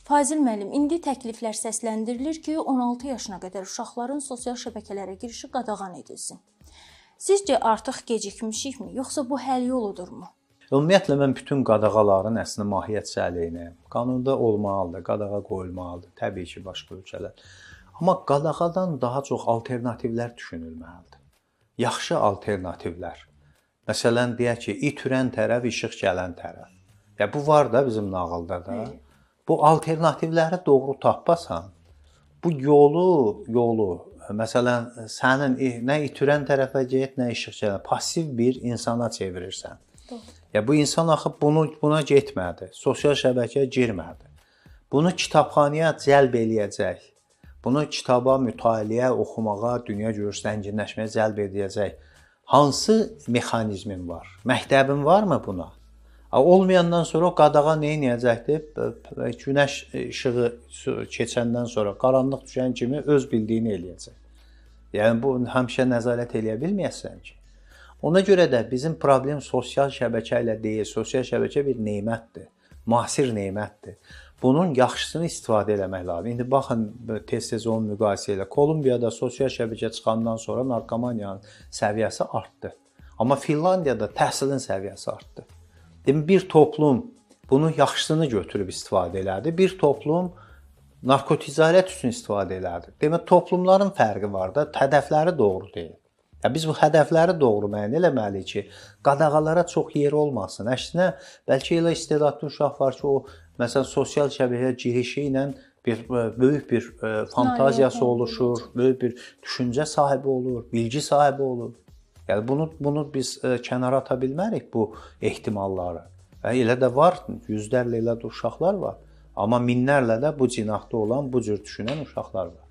Fazil müəllim, indi təkliflər səsləndirilir ki, 16 yaşına qədər uşaqların sosial şəbəkələrə girişi qadağan edilsin. Sizcə artıq gecikmişikmi, yoxsa bu həll yoludurmu? Ümumiyyətlə mən bütün qadağaların əslində mahiyyət əleyhinəyəm. Qanunda olmalıdır, qadağa qoyulmalıdır, təbii ki, başqa ölkələr. Amma qadağadan daha çox alternativlər düşünülməlidir. Yaxşı alternativlər. Məsələn, deyək ki, itürən tərəf, işıq gələn tərəf. Ya bu var da bizim nağılda da. Bu alternativləri doğru tapmasan, bu yolu, məsələn, sənin nə itürən tərəfə get, nə işıq gələn, pasiv bir insana çevirirsən. Doğru. Ya bu insan axı buna getmədi, sosial şəbəkəyə girmədi. Bunu kitabxanaya cəlb eləyəcək. Bunu kitaba, mütaliə, oxumağa, dünya görüş zənginləşməyə cəlb edəcək. Hansı mexanizmin var? Məktəbin varmı buna? Olmayandan sonra o qadağa nə edəcəkdir? Günəş işığı keçəndən sonra, qaranlıq düşən kimi öz bildiyini eləyəcək. Yəni bu həmişə nəzarət eləyə bilməyəsən ki. Ona görə də bizim problem sosial şəbəkə ilə deyil, sosial şəbəkə bir nemətdir, müasir nemətdir. Bunun yaxşısını istifadə eləmək lazım. İndi baxın, tez-tez onun müqayisə ilə. Kolumbiyada sosial şəbəkə çıxandan sonra narkomaniyanın səviyyəsi artdı. Amma Finlandiyada təhsilin səviyyəsi artdı. Demək, bir toplum bunu yaxşısını götürüb istifadə elədi, bir toplum narkoticarət üçün istifadə elədi. Demək, toplumların fərqi var da, hədəfləri doğru deyil. Ya biz bu hədəfləri doğru müəyyən eləməliyik ki, qadağalara çox yer olmasın. Əksinə, bəlkə elə istedadlı uşaq var ki, o məsələn sosial şəbəkəyə girişi ilə böyük bir fantaziyası oluşur, böyük bir düşüncə sahibi olur, bilgi sahibi olur. Yəni bunu biz kənara ata bilmərik bu ehtimalları. Elə də var, yüzlərlə elə də uşaqlar var. Amma minlərlə də bu cinahda olan, bu cür düşünən uşaqlar var.